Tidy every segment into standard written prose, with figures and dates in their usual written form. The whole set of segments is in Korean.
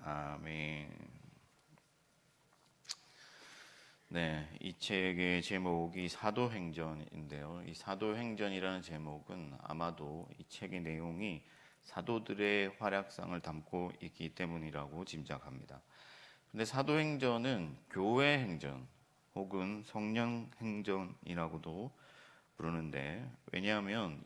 아멘. 네, 이 책의 제목이 사도행전인데요. 이 사도행전이라는 제목은 아마도 이 책의 내용이 사도들의 활약상을 담고 있기 때문이라고 짐작합니다. 근데 사도행전은 교회 행전 혹은 성령 행전이라고도 부르는데, 왜냐하면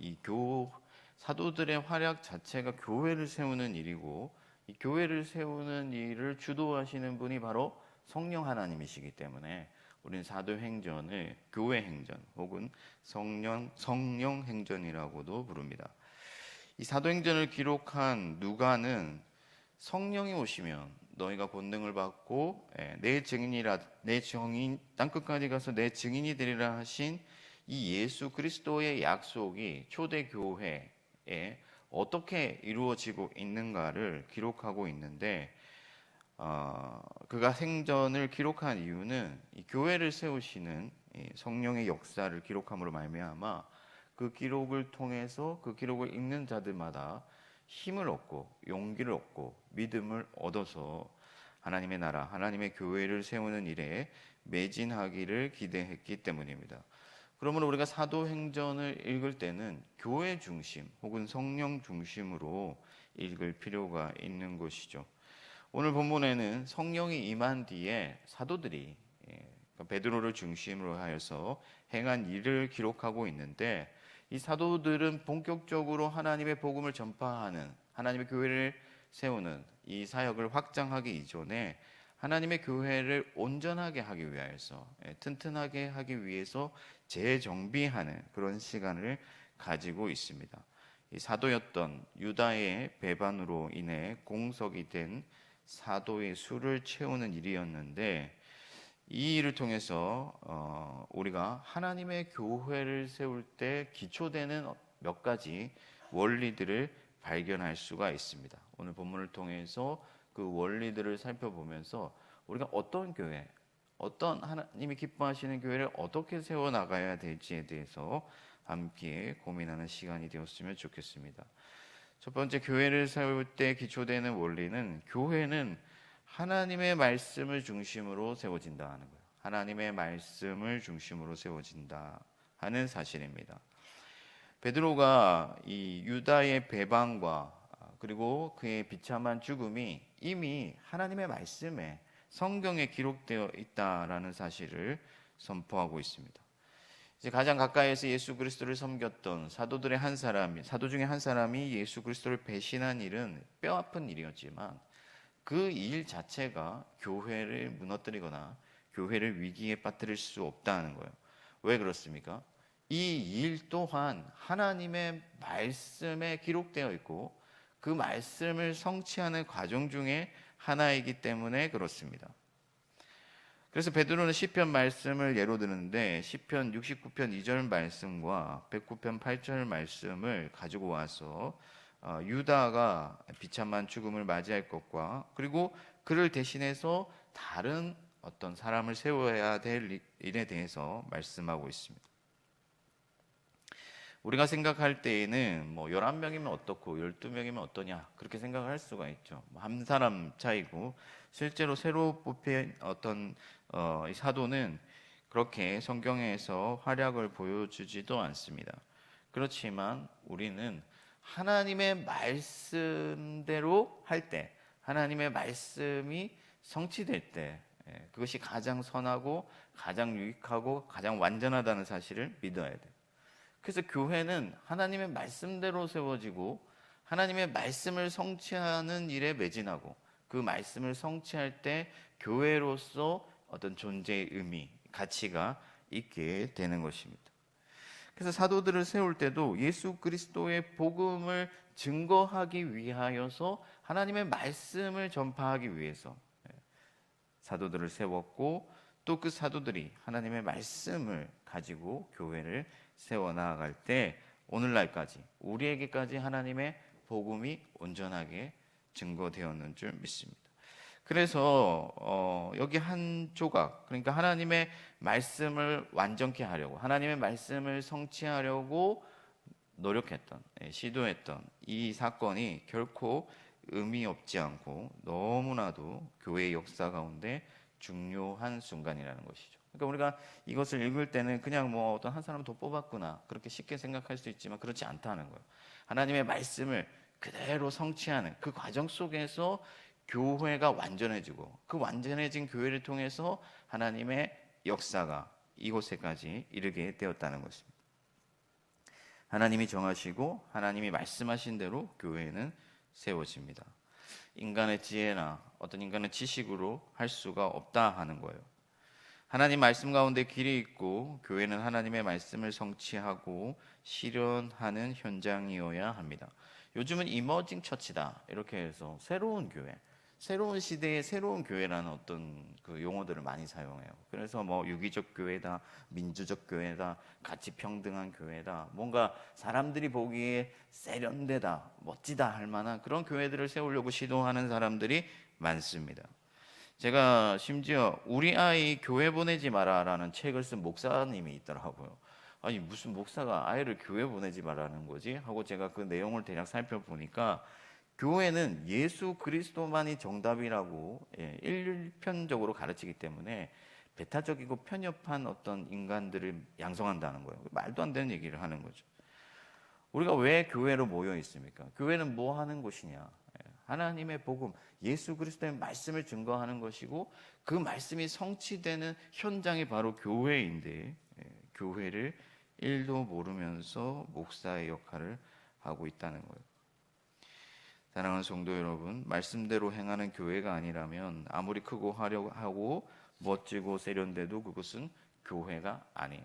사도들의 활약 자체가 교회를 세우는 일이고, 이 교회를 세우는 일을 주도하시는 분이 바로 성령 하나님이시기 때문에 우리는 사도행전을 교회 행전 혹은 성령 행전이라고도 부릅니다. 이 사도행전을 기록한 누가는 성령이 오시면 너희가 권능을 받고 내 증인 땅끝까지 가서 내 증인이 되리라 하신 이 예수 그리스도의 약속이 초대 교회에 어떻게 이루어지고 있는가를 기록하고 있는데, 그가 생전을 기록한 이유는 이 교회를 세우시는 성령의 역사를 기록함으로 말미암아 그 기록을 통해서 그 기록을 읽는 자들마다 힘을 얻고 용기를 얻고 믿음을 얻어서 하나님의 나라, 하나님의 교회를 세우는 일에 매진하기를 기대했기 때문입니다. 그러므로 우리가 사도행전을 읽을 때는 교회 중심 혹은 성령 중심으로 읽을 필요가 있는 것이죠. 오늘 본문에는 성령이 임한 뒤에 사도들이 베드로를 중심으로 하여서 행한 일을 기록하고 있는데, 이 사도들은 본격적으로 하나님의 복음을 전파하는, 하나님의 교회를 세우는 이 사역을 확장하기 이전에 하나님의 교회를 온전하게 하기 위해서, 튼튼하게 하기 위해서 재정비하는 그런 시간을 가지고 있습니다. 이 사도였던 유다의 배반으로 인해 공석이 된 사도의 수를 채우는 일이었는데, 이 일을 통해서 우리가 하나님의 교회를 세울 때 기초되는 몇 가지 원리들을 발견할 수가 있습니다. 오늘 본문을 통해서 그 원리들을 살펴보면서 우리가 어떤 교회, 어떤 하나님이 기뻐하시는 교회를 어떻게 세워나가야 될지에 대해서 함께 고민하는 시간이 되었으면 좋겠습니다. 첫 번째, 교회를 세울 때 기초되는 원리는, 교회는 하나님의 말씀을 중심으로 세워진다 하는 거예요. 하나님의 말씀을 중심으로 세워진다 하는 사실입니다. 베드로가 이 유다의 배반과 그리고 그의 비참한 죽음이 이미 하나님의 말씀에, 성경에 기록되어 있다라는 사실을 선포하고 있습니다. 이제 가장 가까이에서 예수 그리스도를 섬겼던 사도 중에 한 사람이 예수 그리스도를 배신한 일은 뼈아픈 일이었지만, 그 일 자체가 교회를 무너뜨리거나 교회를 위기에 빠뜨릴 수 없다는 거예요. 왜 그렇습니까? 이 일 또한 하나님의 말씀에 기록되어 있고 그 말씀을 성취하는 과정 중에 하나이기 때문에 그렇습니다. 그래서 베드로는 시편 말씀을 예로 드는데, 시편 69편 2절 말씀과 109편 8절 말씀을 가지고 와서 유다가 비참한 죽음을 맞이할 것과, 그리고 그를 대신해서 다른 어떤 사람을 세워야 될 일에 대해서 말씀하고 있습니다. 우리가 생각할 때에는 11명이면 어떻고 12명이면 어떠냐, 그렇게 생각할 수가 있죠. 한 사람 차이고, 실제로 새로 뽑힌 어떤 이 사도는 그렇게 성경에서 활약을 보여주지도 않습니다. 그렇지만 우리는 하나님의 말씀대로 할 때, 하나님의 말씀이 성취될 때, 그것이 가장 선하고 가장 유익하고 가장 완전하다는 사실을 믿어야 돼요. 그래서 교회는 하나님의 말씀대로 세워지고 하나님의 말씀을 성취하는 일에 매진하고, 그 말씀을 성취할 때 교회로서 어떤 존재의 의미, 가치가 있게 되는 것입니다. 그래서 사도들을 세울 때도 예수 그리스도의 복음을 증거하기 위하여서, 하나님의 말씀을 전파하기 위해서 사도들을 세웠고, 또 그 사도들이 하나님의 말씀을 가지고 교회를 세워나갈 때 오늘날까지, 우리에게까지 하나님의 복음이 온전하게 증거되었는 줄 믿습니다. 그래서 여기 한 조각, 그러니까 하나님의 말씀을 완전케 하려고, 하나님의 말씀을 성취하려고 노력했던, 시도했던 이 사건이 결코 의미 없지 않고 너무나도 교회의 역사 가운데 중요한 순간이라는 것이죠. 그러니까 우리가 이것을 읽을 때는 그냥 뭐 어떤 한 사람 더 뽑았구나 그렇게 쉽게 생각할 수 있지만 그렇지 않다는 거예요. 하나님의 말씀을 그대로 성취하는 그 과정 속에서 교회가 완전해지고 그 완전해진 교회를 통해서 하나님의 역사가 이곳에까지 이르게 되었다는 것입니다. 하나님이 정하시고 하나님이 말씀하신 대로 교회는 세워집니다. 인간의 지혜나 어떤 인간의 지식으로 할 수가 없다 하는 거예요. 하나님 말씀 가운데 길이 있고 교회는 하나님의 말씀을 성취하고 실현하는 현장이어야 합니다. 요즘은 이머징 처치다 이렇게 해서 새로운 교회, 새로운 시대의 새로운 교회라는 어떤 그 용어들을 많이 사용해요. 그래서 뭐 유기적 교회다, 민주적 교회다, 가치 평등한 교회다, 뭔가 사람들이 보기에 세련되다, 멋지다 할 만한 그런 교회들을 세우려고 시도하는 사람들이 많습니다. 제가 심지어 우리 아이 교회 보내지 마라라는 책을 쓴 목사님이 있더라고요. 아니 무슨 목사가 아이를 교회 보내지 말라는 거지? 하고 제가 그 내용을 대략 살펴보니까 교회는 예수 그리스도만이 정답이라고 일편적으로 가르치기 때문에 배타적이고 편협한 어떤 인간들을 양성한다는 거예요. 말도 안 되는 얘기를 하는 거죠. 우리가 왜 교회로 모여 있습니까? 교회는 뭐 하는 곳이냐? 하나님의 복음, 예수 그리스도의 말씀을 증거하는 것이고 그 말씀이 성취되는 현장이 바로 교회인데 교회를 1도 모르면서 목사의 역할을 하고 있다는 거예요. 사랑하는 성도 여러분, 말씀대로 행하는 교회가 아니라면 아무리 크고 화려하고 멋지고 세련돼도 그것은 교회가 아니에요.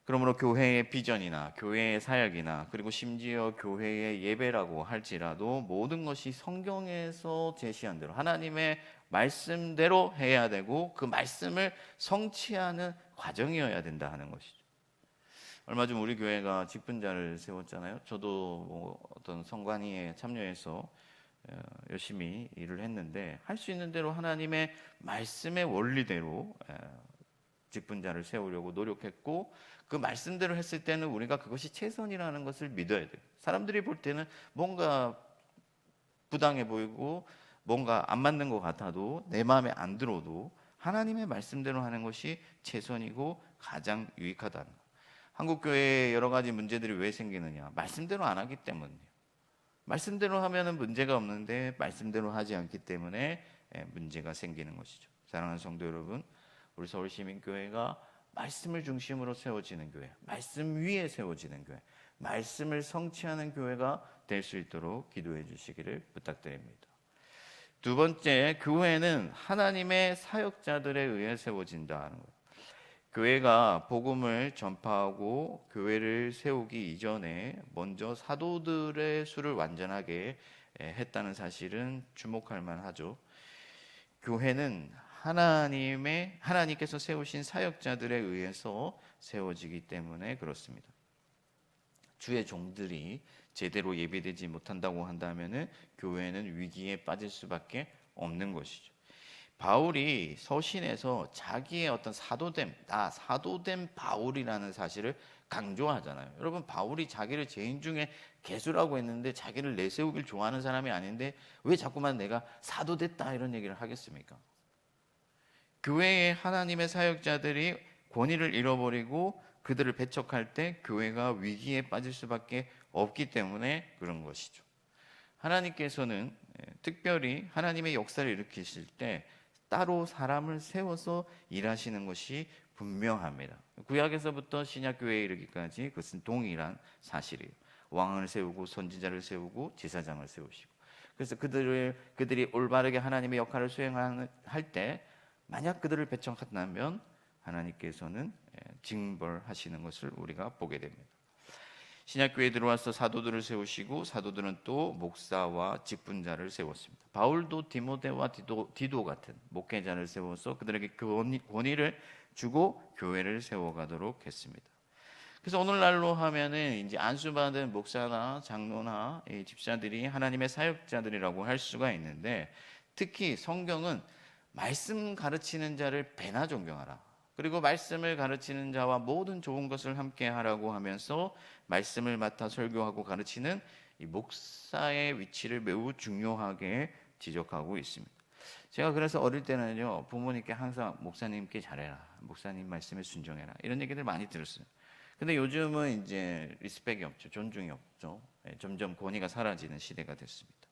그러므로 교회의 비전이나 교회의 사역이나 그리고 심지어 교회의 예배라고 할지라도 모든 것이 성경에서 제시한 대로 하나님의 말씀대로 해야 되고 그 말씀을 성취하는 과정이어야 된다 하는 것이죠. 얼마 전 우리 교회가 직분자를 세웠잖아요. 저도 뭐 어떤 성관위에 참여해서 열심히 일을 했는데 할 수 있는 대로 하나님의 말씀의 원리대로 직분자를 세우려고 노력했고 그 말씀대로 했을 때는 우리가 그것이 최선이라는 것을 믿어야 돼요. 사람들이 볼 때는 뭔가 부당해 보이고 뭔가 안 맞는 것 같아도 내 마음에 안 들어도 하나님의 말씀대로 하는 것이 최선이고 가장 유익하다는 거예요. 한국 교회에 여러 가지 문제들이 왜 생기느냐? 말씀대로 안 하기 때문이에요. 말씀대로 하면은 문제가 없는데 말씀대로 하지 않기 때문에 문제가 생기는 것이죠. 사랑하는 성도 여러분, 우리 서울시민교회가 말씀을 중심으로 세워지는 교회, 말씀 위에 세워지는 교회, 말씀을 성취하는 교회가 될 수 있도록 기도해 주시기를 부탁드립니다. 두 번째, 교회는 하나님의 사역자들에 의해 세워진다는 거예요. 교회가 복음을 전파하고 교회를 세우기 이전에 먼저 사도들의 수를 완전하게 했다는 사실은 주목할 만하죠. 교회는 하나님께서 세우신 사역자들에 의해서 세워지기 때문에 그렇습니다. 주의 종들이 제대로 예배되지 못한다고 한다면은 교회는 위기에 빠질 수밖에 없는 것이죠. 바울이 서신에서 자기의 어떤 사도됨 바울이라는 사실을 강조하잖아요. 여러분, 바울이 자기를 죄인 중에 개수라고 했는데 자기를 내세우길 좋아하는 사람이 아닌데 왜 자꾸만 내가 사도됐다 이런 얘기를 하겠습니까? 교회의 하나님의 사역자들이 권위를 잃어버리고 그들을 배척할 때 교회가 위기에 빠질 수밖에 없기 때문에 그런 것이죠. 하나님께서는 특별히 하나님의 역사를 일으키실 때 따로 사람을 세워서 일하시는 것이 분명합니다. 구약에서부터 신약교회에 이르기까지 그것은 동일한 사실이에요. 왕을 세우고 선지자를 세우고 제사장을 세우시고, 그래서 그들이 올바르게 하나님의 역할을 수행할 때 만약 그들을 배척한다면 하나님께서는 징벌하시는 것을 우리가 보게 됩니다. 신약교회에 들어와서 사도들을 세우시고 사도들은 또 목사와 직분자를 세웠습니다. 바울도 디모데와 디도 같은 목회자를 세워서 그들에게 권위를 주고 교회를 세워가도록 했습니다. 그래서 오늘날로 하면은 이제 안수받은 목사나 장로나 집사들이 하나님의 사역자들이라고 할 수가 있는데, 특히 성경은 말씀 가르치는 자를 배나 존경하라, 그리고 말씀을 가르치는 자와 모든 좋은 것을 함께 하라고 하면서 말씀을 맡아 설교하고 가르치는 이 목사의 위치를 매우 중요하게 지적하고 있습니다. 제가 그래서 어릴 때는요, 부모님께 항상 목사님께 잘해라, 목사님 말씀에 순종해라, 이런 얘기들 많이 들었어요. 근데 요즘은 이제 리스펙이 없죠, 존중이 없죠. 점점 권위가 사라지는 시대가 됐습니다.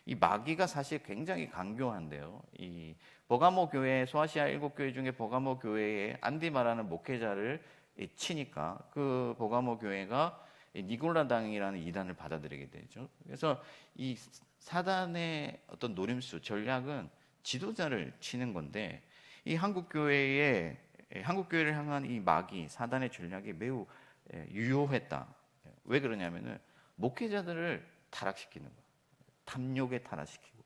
이 마귀가 사실 굉장히 강교한데요. 이 버가모 교회, 소아시아 7교회 중에 버가모 교회에 안디마라는 목회자를 치니까 그 버가모 교회가 니골라당이라는 이단을 받아들이게 되죠. 그래서 이 사단의 어떤 노림수, 전략은 지도자를 치는 건데, 이 한국 교회를 향한 이 마귀, 사단의 전략이 매우 유효했다. 왜 그러냐면은 목회자들을 타락시키는 거예요. 탐욕에 타락시키고,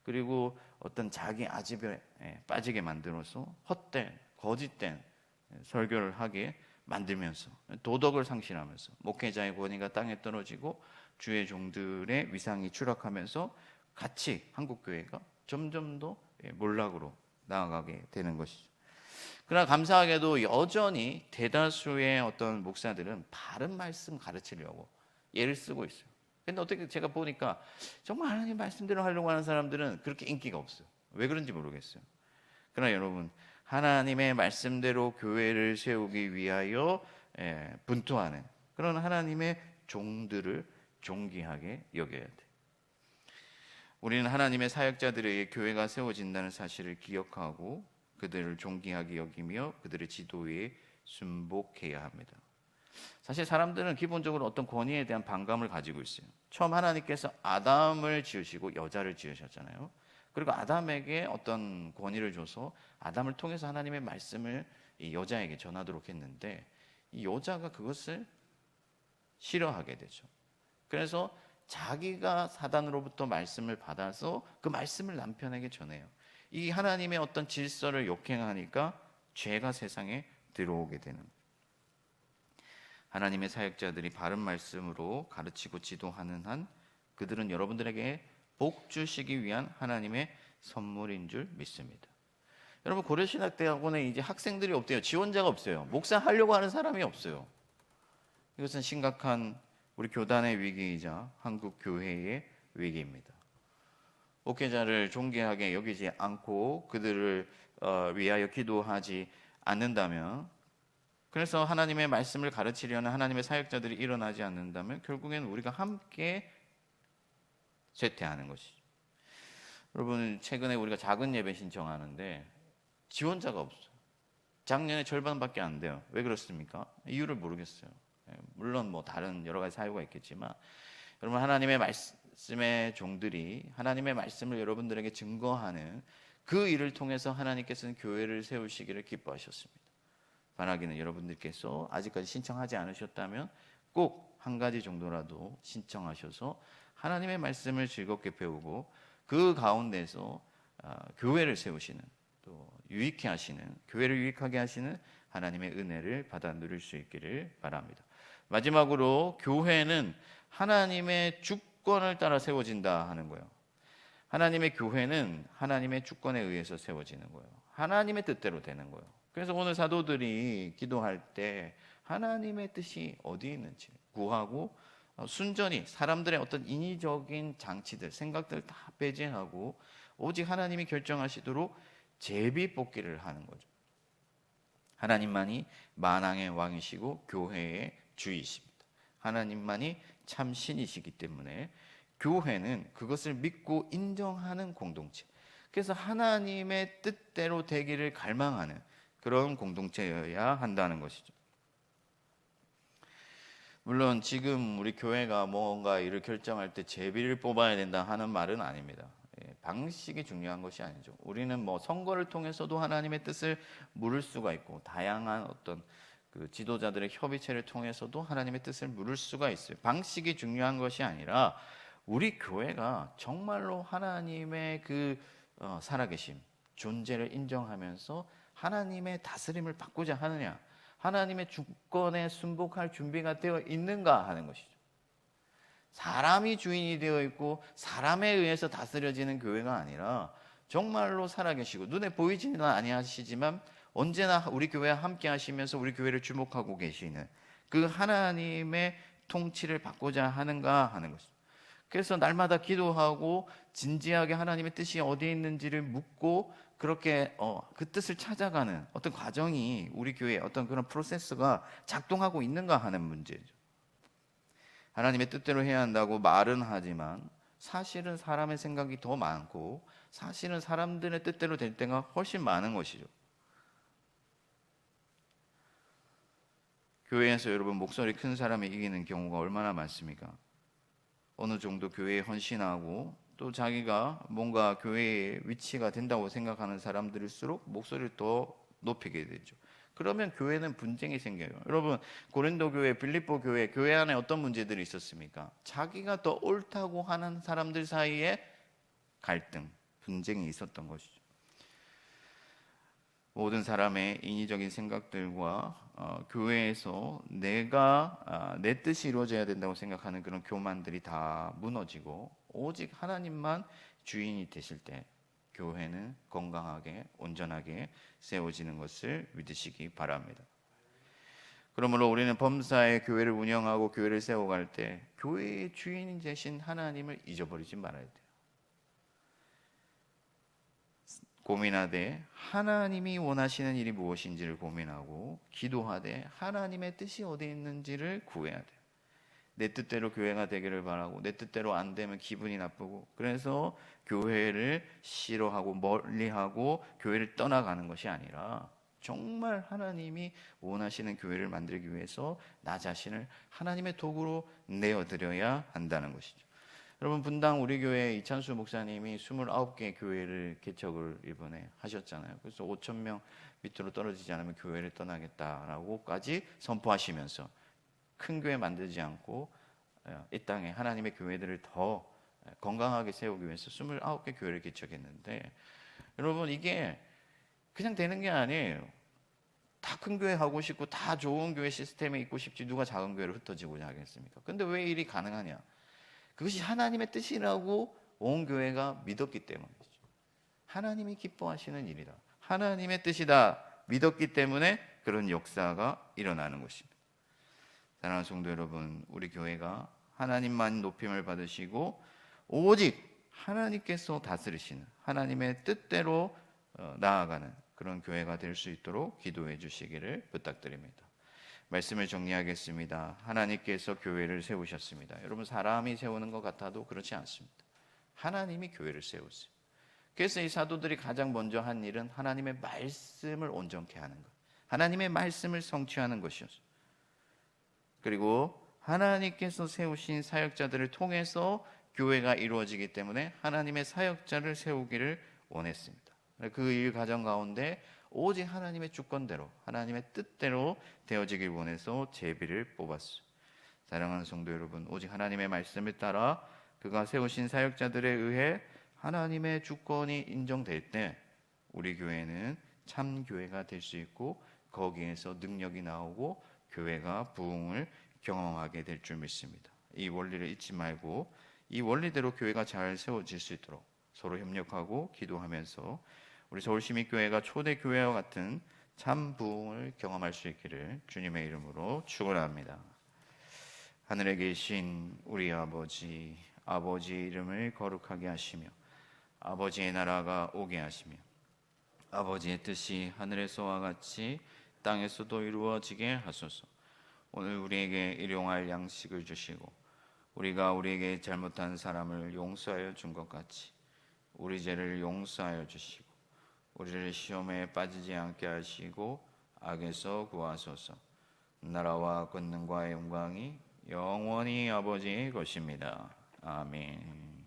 그리고 어떤 자기 아집에 빠지게 만들어서 헛된, 거짓된 설교를 하게 만들면서 도덕을 상실하면서 목회자의 권위가 땅에 떨어지고 주의 종들의 위상이 추락하면서 같이 한국교회가 점점 더 몰락으로 나아가게 되는 것이죠. 그러나 감사하게도 여전히 대다수의 어떤 목사들은 바른 말씀 가르치려고 애를 쓰고 있어요. 근데 어떻게 제가 보니까 정말 하나님 말씀대로 하려고 하는 사람들은 그렇게 인기가 없어요. 왜 그런지 모르겠어요. 그러나 여러분, 하나님의 말씀대로 교회를 세우기 위하여 분투하는 그런 하나님의 종들을 존귀하게 여겨야 돼. 우리는 하나님의 사역자들에 의해 교회가 세워진다는 사실을 기억하고 그들을 존귀하게 여기며 그들의 지도에 순복해야 합니다. 사실 사람들은 기본적으로 어떤 권위에 대한 반감을 가지고 있어요. 처음 하나님께서 아담을 지으시고 여자를 지으셨잖아요. 그리고 아담에게 어떤 권위를 줘서 아담을 통해서 하나님의 말씀을 이 여자에게 전하도록 했는데, 이 여자가 그것을 싫어하게 되죠. 그래서 자기가 사단으로부터 말씀을 받아서 그 말씀을 남편에게 전해요. 이 하나님의 어떤 질서를 역행하니까 죄가 세상에 들어오게 되는 거예요. 하나님의 사역자들이 바른 말씀으로 가르치고 지도하는 한 그들은 여러분들에게 복 주시기 위한 하나님의 선물인 줄 믿습니다. 여러분, 고려신학대학원에 이제 학생들이 없대요. 지원자가 없어요. 목사 하려고 하는 사람이 없어요. 이것은 심각한 우리 교단의 위기이자 한국 교회의 위기입니다. 목회자를 존귀하게 여기지 않고 그들을 위하여 기도하지 않는다면, 그래서 하나님의 말씀을 가르치려는 하나님의 사역자들이 일어나지 않는다면 결국엔 우리가 함께 쇠퇴하는 것이죠. 여러분, 최근에 우리가 작은 예배 신청하는데 지원자가 없어요. 작년에 절반밖에 안 돼요. 왜 그렇습니까? 이유를 모르겠어요. 물론 뭐 다른 여러 가지 사유가 있겠지만, 여러분, 하나님의 말씀의 종들이 하나님의 말씀을 여러분들에게 증거하는 그 일을 통해서 하나님께서는 교회를 세우시기를 기뻐하셨습니다. 바라기는 여러분들께서 아직까지 신청하지 않으셨다면 꼭 한 가지 정도라도 신청하셔서 하나님의 말씀을 즐겁게 배우고 그 가운데서 교회를 세우시는, 또 유익해 하시는, 교회를 유익하게 하시는 하나님의 은혜를 받아 누릴 수 있기를 바랍니다. 마지막으로, 교회는 하나님의 주권을 따라 세워진다 하는 거예요. 하나님의 교회는 하나님의 주권에 의해서 세워지는 거예요. 하나님의 뜻대로 되는 거예요. 그래서 오늘 사도들이 기도할 때 하나님의 뜻이 어디 있는지 구하고 순전히 사람들의 어떤 인위적인 장치들, 생각들을 다 배제하고 오직 하나님이 결정하시도록 제비 뽑기를 하는 거죠. 하나님만이 만왕의 왕이시고 교회의 주이십니다. 하나님만이 참 신이시기 때문에 교회는 그것을 믿고 인정하는 공동체, 그래서 하나님의 뜻대로 되기를 갈망하는 그런 공동체여야 한다는 것이죠. 물론 지금 우리 교회가 뭔가 일을 결정할 때 제비를 뽑아야 된다 하는 말은 아닙니다. 방식이 중요한 것이 아니죠. 우리는 뭐 선거를 통해서도 하나님의 뜻을 물을 수가 있고, 다양한 어떤 그 지도자들의 협의체를 통해서도 하나님의 뜻을 물을 수가 있어요. 방식이 중요한 것이 아니라 우리 교회가 정말로 하나님의 그 살아계심, 존재를 인정하면서 하나님의 다스림을 받고자 하느냐, 하나님의 주권에 순복할 준비가 되어 있는가 하는 것이죠. 사람이 주인이 되어 있고 사람에 의해서 다스려지는 교회가 아니라 정말로 살아계시고 눈에 보이지는 아니하시지만 언제나 우리 교회와 함께 하시면서 우리 교회를 주목하고 계시는 그 하나님의 통치를 받고자 하는가 하는 것입니다. 그래서 날마다 기도하고 진지하게 하나님의 뜻이 어디에 있는지를 묻고 그렇게 그 뜻을 찾아가는 어떤 과정이 우리 교회에 어떤 그런 프로세스가 작동하고 있는가 하는 문제죠. 하나님의 뜻대로 해야 한다고 말은 하지만 사실은 사람의 생각이 더 많고 사실은 사람들의 뜻대로 될 때가 훨씬 많은 것이죠. 교회에서 여러분 목소리 큰 사람이 이기는 경우가 얼마나 많습니까? 어느 정도 교회에 헌신하고 또 자기가 뭔가 교회의 위치가 된다고 생각하는 사람들일수록 목소리를 더 높이게 되죠. 그러면 교회는 분쟁이 생겨요. 여러분 고린도 교회, 빌립보 교회 안에 어떤 문제들이 있었습니까? 자기가 더 옳다고 하는 사람들 사이에 갈등, 분쟁이 있었던 것이죠. 모든 사람의 인위적인 생각들과 교회에서 내가 내 뜻이 이루어져야 된다고 생각하는 그런 교만들이 다 무너지고 오직 하나님만 주인이 되실 때 교회는 건강하게 온전하게 세워지는 것을 믿으시기 바랍니다. 그러므로 우리는 범사의 교회를 운영하고 교회를 세워갈 때 교회의 주인이 되신 하나님을 잊어버리지 말아야 돼요. 고민하되 하나님이 원하시는 일이 무엇인지를 고민하고 기도하되 하나님의 뜻이 어디에 있는지를 구해야 돼요. 내 뜻대로 교회가 되기를 바라고 내 뜻대로 안 되면 기분이 나쁘고 그래서 교회를 싫어하고 멀리하고 교회를 떠나가는 것이 아니라 정말 하나님이 원하시는 교회를 만들기 위해서 나 자신을 하나님의 도구로 내어드려야 한다는 것이죠. 여러분 분당 우리 교회 이찬수 목사님이 29개 교회를 개척을 이번에 하셨잖아요. 그래서 5,000명 밑으로 떨어지지 않으면 교회를 떠나겠다라고까지 선포하시면서 큰 교회 만들지 않고 이 땅에 하나님의 교회들을 더 건강하게 세우기 위해서 29개 교회를 개척했는데 여러분 이게 그냥 되는 게 아니에요. 다 큰 교회 하고 싶고 다 좋은 교회 시스템에 있고 싶지 누가 작은 교회를 흩어지고자 하겠습니까? 근데 왜 일이 가능하냐? 그것이 하나님의 뜻이라고 온 교회가 믿었기 때문이죠. 하나님이 기뻐하시는 일이다. 하나님의 뜻이다. 믿었기 때문에 그런 역사가 일어나는 것입니다. 사랑하는 성도 여러분, 우리 교회가 하나님만 높임을 받으시고 오직 하나님께서 다스리시는 하나님의 뜻대로 나아가는 그런 교회가 될 수 있도록 기도해 주시기를 부탁드립니다. 말씀을 정리하겠습니다. 하나님께서 교회를 세우셨습니다. 여러분 사람이 세우는 것 같아도 그렇지 않습니다. 하나님이 교회를 세우세요. 그래서 이 사도들이 가장 먼저 한 일은 하나님의 말씀을 온전케 하는 것, 하나님의 말씀을 성취하는 것이었어요. 그리고 하나님께서 세우신 사역자들을 통해서 교회가 이루어지기 때문에 하나님의 사역자를 세우기를 원했습니다. 그 일 과정 가운데 오직 하나님의 주권대로 하나님의 뜻대로 되어지길 원해서 제비를 뽑았어요. 사랑하는 성도 여러분, 오직 하나님의 말씀을 따라 그가 세우신 사역자들에 의해 하나님의 주권이 인정될 때 우리 교회는 참 교회가 될 수 있고 거기에서 능력이 나오고 교회가 부흥을 경험하게 될 줄 믿습니다. 이 원리를 잊지 말고 이 원리대로 교회가 잘 세워질 수 있도록 서로 협력하고 기도하면서 우리 서울시민교회가 초대교회와 같은 참 부흥을 경험할 수 있기를 주님의 이름으로 축원합니다. 하늘에 계신 우리 아버지, 아버지의 이름을 거룩하게 하시며 아버지의 나라가 오게 하시며 아버지의 뜻이 하늘에서와 같이 땅에서도 이루어지게 하소서. 오늘 우리에게 일용할 양식을 주시고 우리가 우리에게 잘못한 사람을 용서하여 준 것 같이 우리 죄를 용서하여 주시고 우리를 시험에 빠지지 않게 하시고 악에서 구하소서. 나라와 권능과 영광이 영원히 아버지의 것입니다. 아멘.